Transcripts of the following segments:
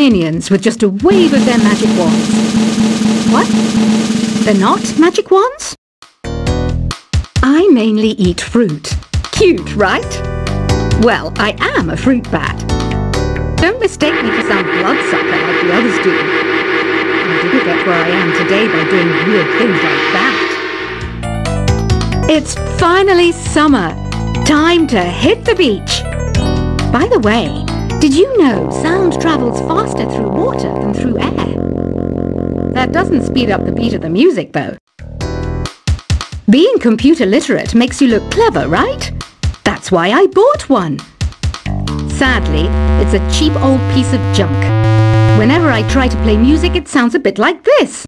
minions with just a wave of their magic wands. What? They're not magic wands? I mainly eat fruit. Cute, right? Well, I am a fruit bat. Don't mistake me for some bloodsucker like the others do. I didn't get where I am today by doing weird things like that. It's finally summer. Time to hit the beach. By the way, did you know sound travels faster through water than through air? That doesn't speed up the beat of the music, though. Being computer literate makes you look clever, right? That's why I bought one. Sadly, it's a cheap old piece of junk. Whenever I try to play music, it sounds a bit like this.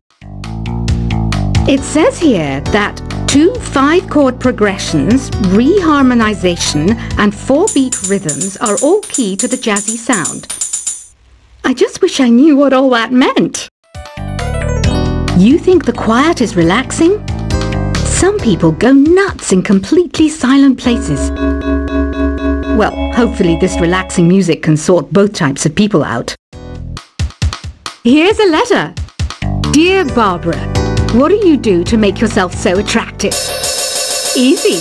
It says here that 2 5-chord progressions, reharmonization, and 4-beat rhythms are all key to the jazzy sound. I just wish I knew what all that meant. You think the quiet is relaxing? Some people go nuts in completely silent places. Well, hopefully this relaxing music can sort both types of people out. Here's a letter. Dear Barbara, what do you do to make yourself so attractive? Easy.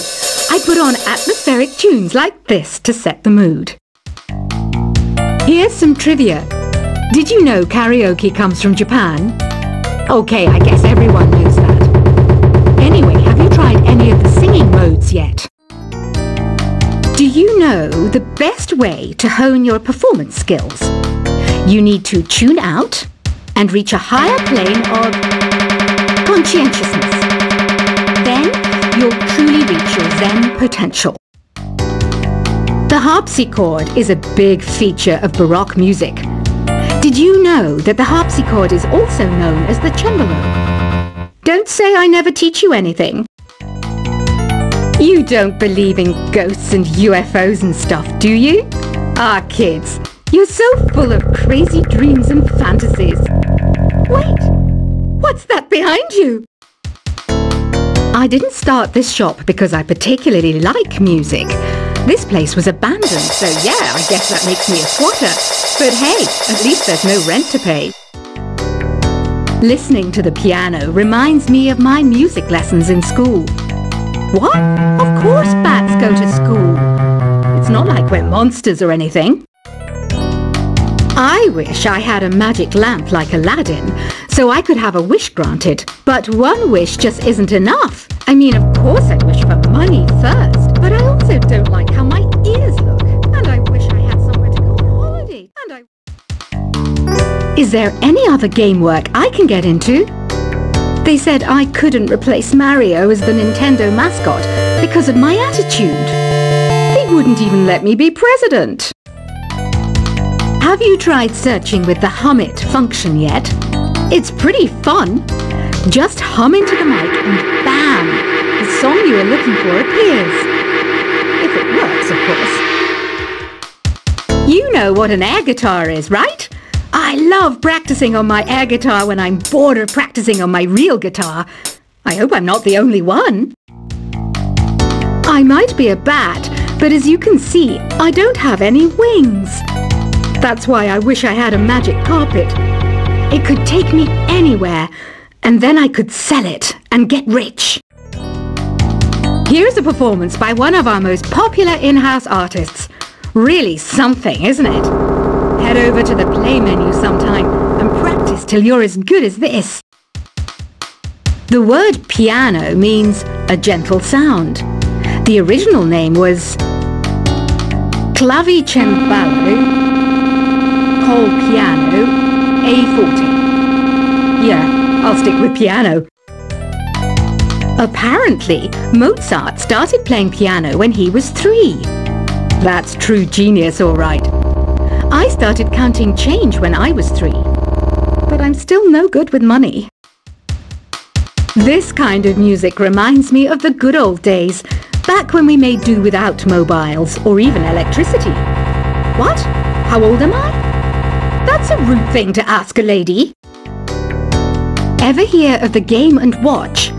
I put on atmospheric tunes like this to set the mood. Here's some trivia. Did you know karaoke comes from Japan? Okay, I guess everyone knows that. Anyway, have you tried any of the singing modes yet? Do you know the best way to hone your performance skills? You need to tune out and reach a higher plane of conscientiousness. Then you'll truly reach your Zen potential. The harpsichord is a big feature of Baroque music. Did you know that the harpsichord is also known as the cembalo? Don't say I never teach you anything. You don't believe in ghosts and UFOs and stuff, do you? Ah, kids, you're so full of crazy dreams and fantasies. Wait, what's that behind you? I didn't start this shop because I particularly like music. This place was abandoned, so yeah, I guess that makes me a squatter. But hey, at least there's no rent to pay. Listening to the piano reminds me of my music lessons in school. What? Of course bats go to school. It's not like we're monsters or anything. I wish I had a magic lamp like Aladdin, so I could have a wish granted. But one wish just isn't enough. I mean, of course I wish for money first, but I also don't like how my ears look. And I wish I had somewhere to go on holiday. Is there any other game work I can get into? They said I couldn't replace Mario as the Nintendo mascot because of my attitude. They wouldn't even let me be president. Have you tried searching with the Hum It function yet? It's pretty fun. Just hum into the mic and bam! The song you are looking for appears. If it works, of course. You know what an air guitar is, right? I love practicing on my air guitar when I'm bored of practicing on my real guitar. I hope I'm not the only one. I might be a bat, but as you can see, I don't have any wings. That's why I wish I had a magic carpet. It could take me anywhere, and then I could sell it and get rich. Here's a performance by one of our most popular in-house artists. Really something, isn't it? Head over to the play menu sometime and practice till you're as good as this. The word piano means a gentle sound. The original name was clavicembalo col piano A forte. Yeah, I'll stick with piano. Apparently, Mozart started playing piano when he was 3. That's true genius, all right. I started counting change when I was 3, but I'm still no good with money. This kind of music reminds me of the good old days, back when we made do without mobiles or even electricity. What? How old am I? That's a rude thing to ask a lady. Ever hear of the Game & Watch?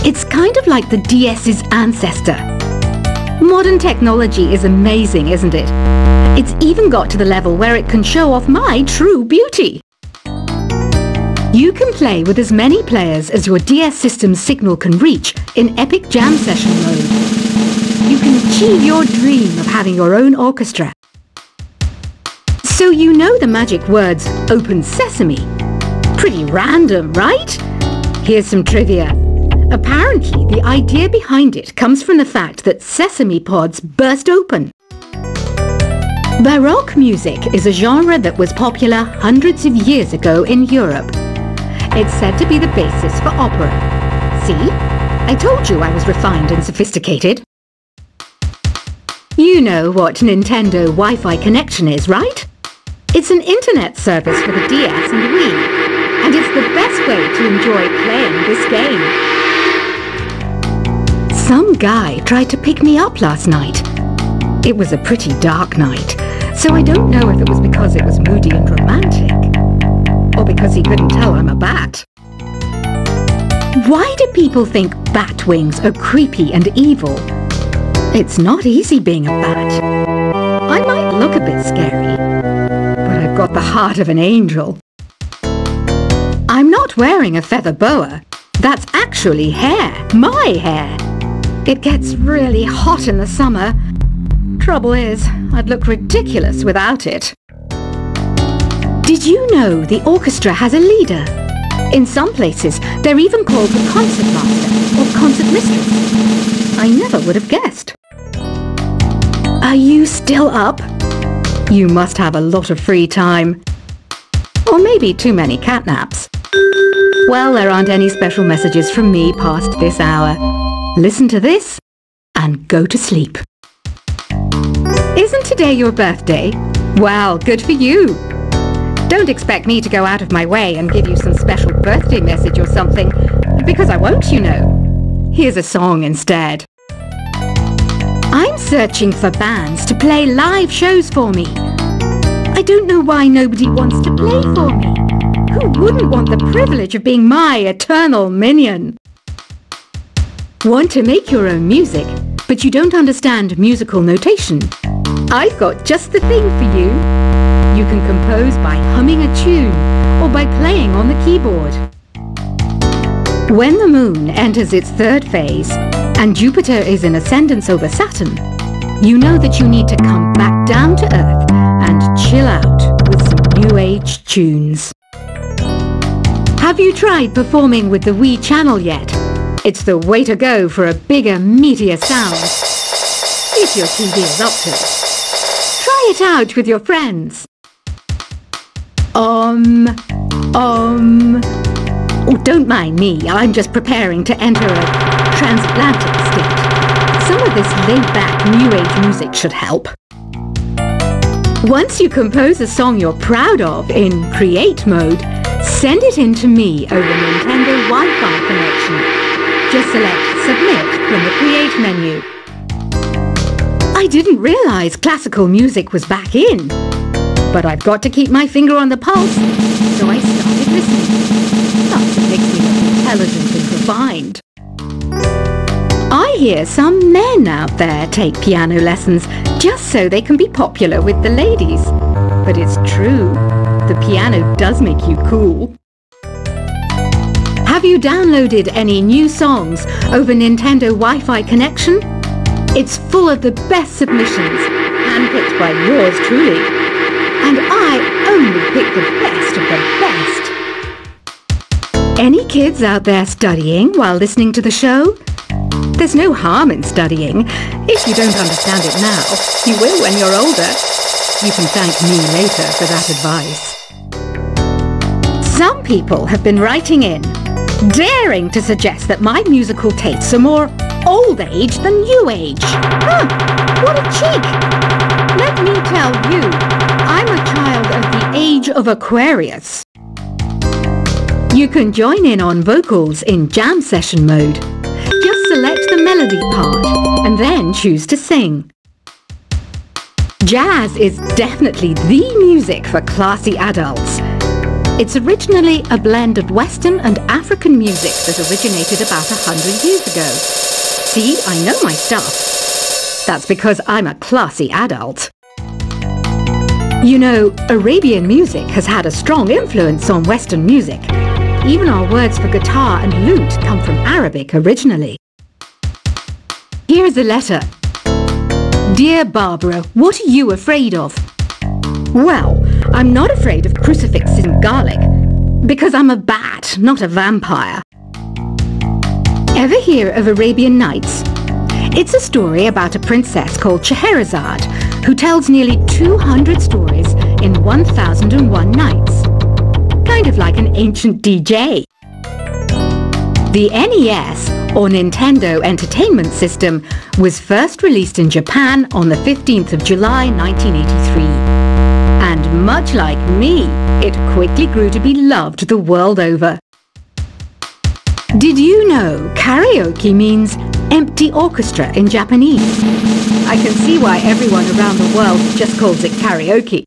It's kind of like the DS's ancestor. Modern technology is amazing, isn't it? It's even got to the level where it can show off my true beauty. You can play with as many players as your DS system's signal can reach in Epic Jam Session mode. You can achieve your dream of having your own orchestra. So you know the magic words "Open Sesame." Pretty random, right? Here's some trivia. Apparently, the idea behind it comes from the fact that sesame pods burst open. Baroque music is a genre that was popular hundreds of years ago in Europe. It's said to be the basis for opera. See? I told you I was refined and sophisticated. You know what Nintendo Wi-Fi connection is, right? It's an internet service for the DS and Wii, and it's the best way to enjoy playing this game. Some guy tried to pick me up last night. It was a pretty dark night, so I don't know if it was because it was moody and romantic, or because he couldn't tell I'm a bat. Why do people think bat wings are creepy and evil? It's not easy being a bat. I might look a bit scary, but I've got the heart of an angel. I'm not wearing a feather boa. That's actually hair, my hair. It gets really hot in the summer. Trouble is, I'd look ridiculous without it. Did you know the orchestra has a leader? In some places, they're even called the concert master or concert mistress. I never would have guessed. Are you still up? You must have a lot of free time. Or maybe too many catnaps. Well, there aren't any special messages from me past this hour. Listen to this and go to sleep. Isn't today your birthday? Well, good for you. Don't expect me to go out of my way and give you some special birthday message or something, because I won't, you know. Here's a song instead. I'm searching for bands to play live shows for me. I don't know why nobody wants to play for me. Who wouldn't want the privilege of being my eternal minion? Want to make your own music, but you don't understand musical notation? I've got just the thing for you. You can compose by humming a tune or by playing on the keyboard. When the moon enters its third phase and Jupiter is in ascendance over Saturn, you know that you need to come back down to Earth and chill out with some new age tunes. Have you tried performing with the Wii channel yet? It's the way to go for a bigger, meatier sound. If your TV is up to it. Try it out with your friends. Oh, don't mind me. I'm just preparing to enter a transatlantic state. Some of this laid-back New Age music should help. Once you compose a song you're proud of in Create mode, send it in to me over Nintendo Wi-Fi connection. Just select Submit from the Create menu. I didn't realize classical music was back in. But I've got to keep my finger on the pulse, so I started listening. That's what makes me look intelligent and refined. I hear some men out there take piano lessons just so they can be popular with the ladies. But it's true, the piano does make you cool. Have you downloaded any new songs over Nintendo Wi-Fi connection? It's full of the best submissions, handpicked by yours truly. And I only pick the best of the best. Any kids out there studying while listening to the show? There's no harm in studying. If you don't understand it now, you will when you're older. You can thank me later for that advice. Some people have been writing in, daring to suggest that my musical tastes are more old age than new age. Huh, what a cheek! Let me tell you, I'm a child of the age of Aquarius. You can join in on vocals in jam session mode. Just select the melody part and then choose to sing. Jazz is definitely the music for classy adults. It's originally a blend of Western and African music that originated about 100 years ago. See, I know my stuff. That's because I'm a classy adult. You know, Arabian music has had a strong influence on Western music. Even our words for guitar and lute come from Arabic originally. Here's a letter. Dear Barbara, what are you afraid of? Well, I'm not afraid of crucifixes and garlic, because I'm a bat, not a vampire. Ever hear of Arabian Nights? It's a story about a princess called Scheherazade, who tells nearly 200 stories in 1001 nights. Kind of like an ancient DJ. The NES, or Nintendo Entertainment System, was first released in Japan on the 15th of July 1983. And much like me, it quickly grew to be loved the world over. Did you know karaoke means empty orchestra in Japanese? I can see why everyone around the world just calls it karaoke.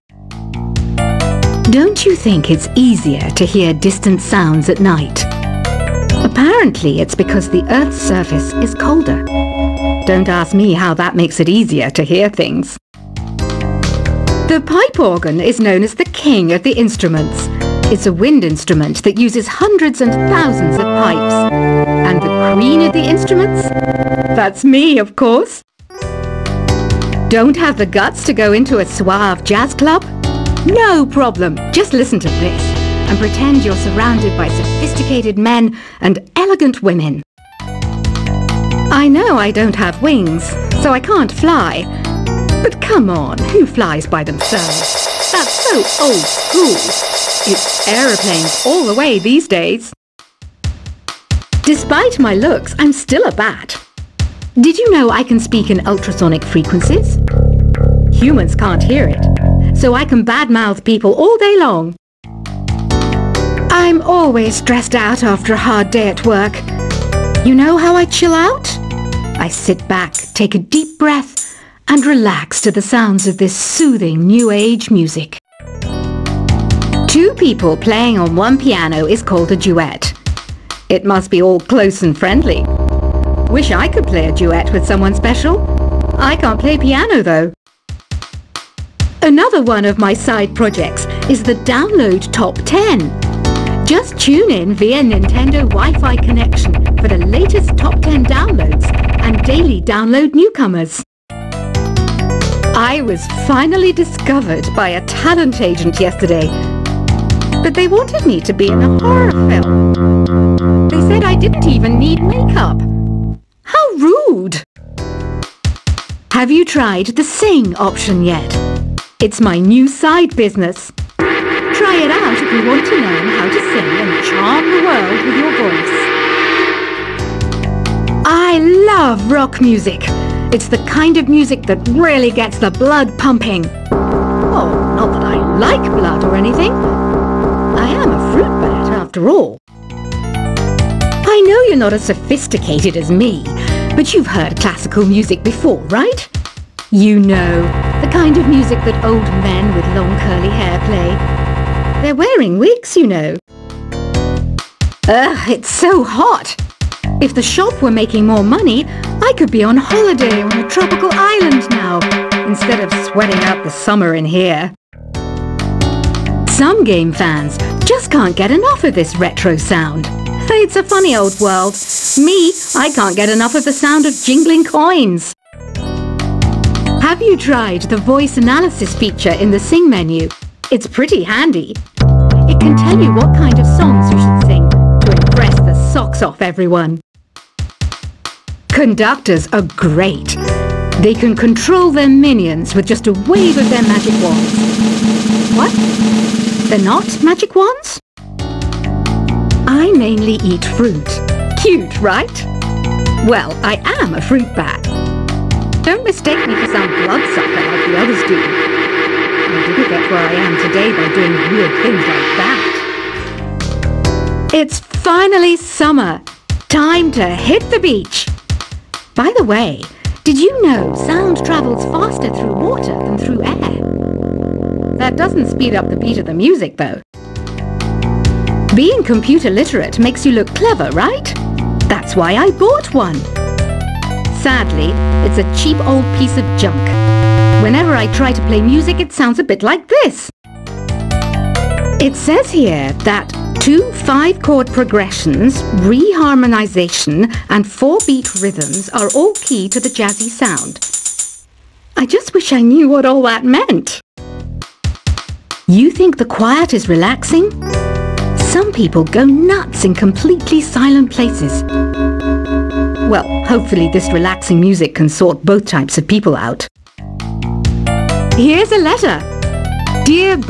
Don't you think it's easier to hear distant sounds at night? Apparently it's because the Earth's surface is colder. Don't ask me how that makes it easier to hear things. The pipe organ is known as the king of the instruments. It's a wind instrument that uses hundreds and thousands of pipes. And the queen of the instruments? That's me, of course. Don't have the guts to go into a suave jazz club? No problem. Just listen to this and pretend you're surrounded by sophisticated men and elegant women. I know I don't have wings, so I can't fly. But come on, who flies by themselves? That's so old school. It's aeroplanes all the way these days. Despite my looks, I'm still a bat. Did you know I can speak in ultrasonic frequencies? Humans can't hear it, so I can badmouth people all day long. I'm always stressed out after a hard day at work. You know how I chill out? I sit back, take a deep breath, and relax to the sounds of this soothing new age music. Two people playing on one piano is called a duet. It must be all close and friendly. Wish I could play a duet with someone special. I can't play piano though. Another one of my side projects is the Download Top 10. Just tune in via Nintendo Wi-Fi connection for the latest top 10 downloads and daily download newcomers. I was finally discovered by a talent agent yesterday, but they wanted me to be in a horror film. They said I didn't even need makeup. How rude! Have you tried the Sing option yet? It's my new side business. Try it out if you want to learn how to sing and charm the world with your voice. I love rock music. It's the kind of music that really gets the blood pumping. Oh, not that I like blood or anything. I am a fruit bat after all. I know you're not as sophisticated as me, but you've heard classical music before, right? You know, the kind of music that old men with long curly hair play. They're wearing wigs, you know. Ugh, it's so hot. If the shop were making more money, I could be on holiday on a tropical island now, instead of sweating out the summer in here. Some game fans just can't get enough of this retro sound. It's a funny old world. Me, I can't get enough of the sound of jingling coins. Have you tried the voice analysis feature in the Sing menu? It's pretty handy. It can tell you what kind of songs you should sing to impress the socks off everyone. Conductors are great. They can control their minions with just a wave of their magic wands. What? They're not magic wands? I mainly eat fruit. Cute, right? Well, I am a fruit bat. Don't mistake me for some bloodsucker like the others do. I didn't get where I am today by doing weird things like that. It's finally summer. Time to hit the beach. By the way, did you know sound travels faster through water than through air? That doesn't speed up the beat of the music, though. Being computer literate makes you look clever, right? That's why I bought one. Sadly, it's a cheap old piece of junk. Whenever I try to play music, it sounds a bit like this. It says here that 2 5-chord progressions, reharmonization, and 4-beat rhythms are all key to the jazzy sound. I just wish I knew what all that meant. You think the quiet is relaxing? Some people go nuts in completely silent places. Well, hopefully this relaxing music can sort both types of people out. Here's a letter. Dear Bob.